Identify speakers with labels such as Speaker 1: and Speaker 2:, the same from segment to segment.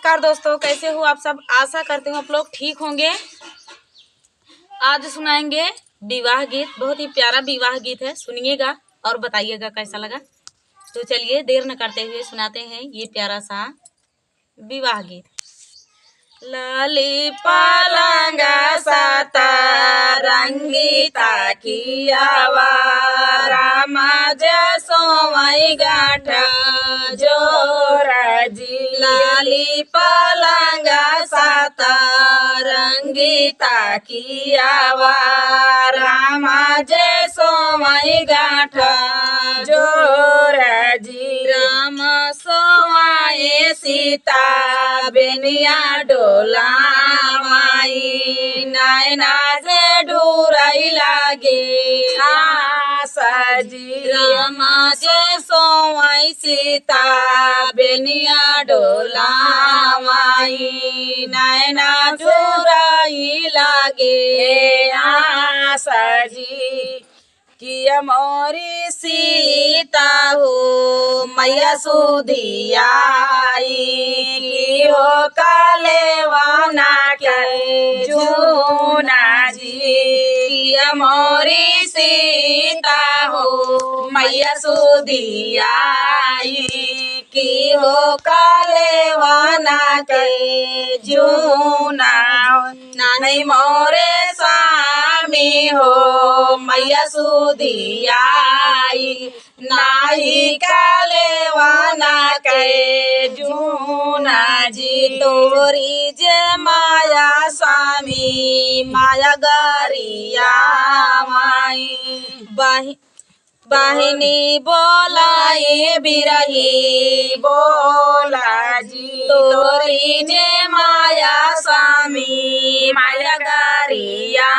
Speaker 1: नमस्कार दोस्तों, कैसे हो आप सब। आशा करती हूँ आप लोग ठीक होंगे। आज सुनाएंगे विवाह गीत। बहुत ही प्यारा विवाह गीत है, सुनिएगा और बताइएगा कैसा लगा। तो चलिए देर न करते हुए सुनाते हैं ये प्यारा सा विवाह गीत। लाली पलंगा सतरंगी तकियावा रामा जसोई गाठ जोराजी। लाली पलंगा सतरंगी तकियावा रामा जसोई गाठ जोराजी। राम सोवाए सीता बेनिया डोला माई नैना से ढूरई लागे आसाजी। रामा जे सोवाई सीता बेनिया डोला माई नैना ढूरई लागे आसाजी। किया मोरी सीता हो मैया सुधियाई की हो कालेवाना के जूना जी। किया मोरी सीता हो मैया सुधियाई की हो कालेवाना के जूना। नानी मोरे स्वामी हो मैया सुधियाई नाही कालेवाना के जूना जी। तोरी जे माया स्वामी माया गरिया माई बाहिनी बोलाई बिरही बोला जी। तोरी जे माया स्वामी माया गरिया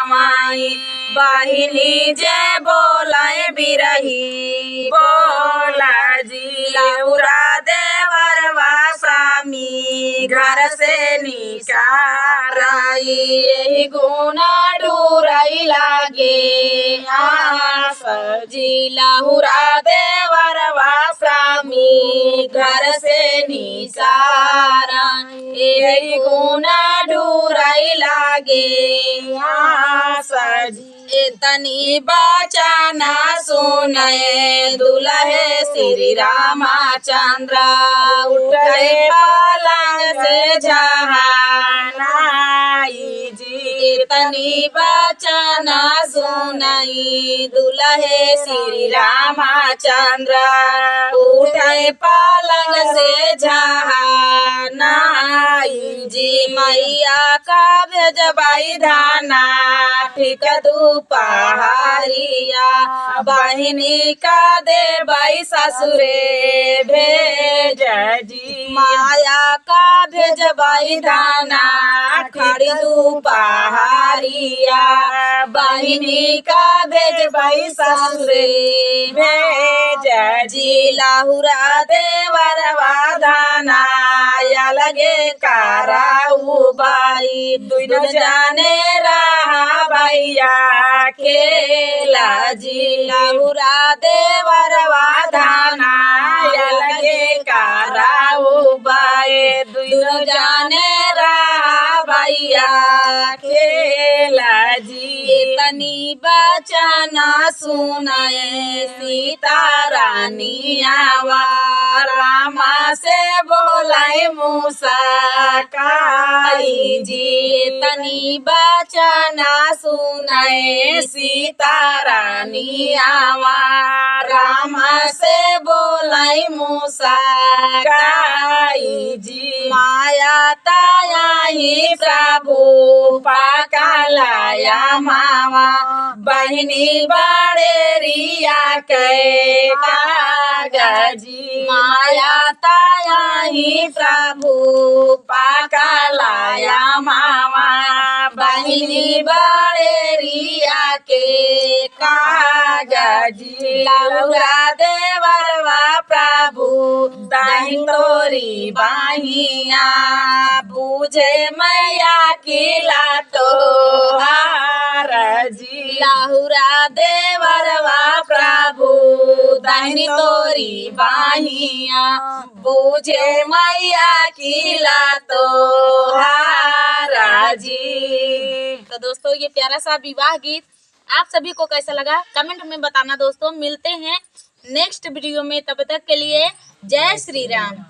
Speaker 1: माई बाहिनी जे बोलाए बिरही बोला जी। लौरा देवरवा स्वामी घर से निकाराई यही गुना डूराई लागे आसजी। लहुरा देवरवा स्वामी घर से निकारा यही गुना डूराई लागे आसजी। इतनी बचाना सुने दुल्हे श्री रामचंद्र उठे पलंग से जहानाई जी। इतनी बचाना सुनाई दुल्हे श्री रामचंद्र उठे पलंग से जहानाई जी। मैया का भेजबाई धाना ठीक दुपहरिया बहिनी का देबाई ससुरे भेज जी। माया का भेजबाई धाना खड़ी दुपहरिया बहिनी का भेजबाई ससुरे भेज जी। लाहुरा देवरवा धाना या लगे कराऊ बाई दुनो जाने रहा भैया खेला जी। लाहुरा देवरवा धाना या लगे कराऊ बाई दुनो जाने रहा भैया खेला जी। तनी बचना सुनाए सीता रानी आवा रामा से बोलाए मूसा काई जी। तनी बचना सुनाए सीता रानी आवा रामा से बोलाए मूसा काई जी। माया ताया ही प्रभु पाकालाया मावा बहिनी बड़े रिया के कागजी। माया ताया ही प्रभु पाकालाया मावा बहिनी बड़े रिया के कागजी। लौरा देवरवा प्रभु दाही तोरी बाहिया पूजे मैया किला तो हार जी। लाहुरा देवरवा प्रभु दाहिनी तोरी बाहिया, बूझे मैया की लातो हारा जी। तो दोस्तों ये प्यारा सा विवाह गीत आप सभी को कैसा लगा कमेंट में बताना दोस्तों। मिलते हैं नेक्स्ट वीडियो में, तब तक के लिए जय श्री राम।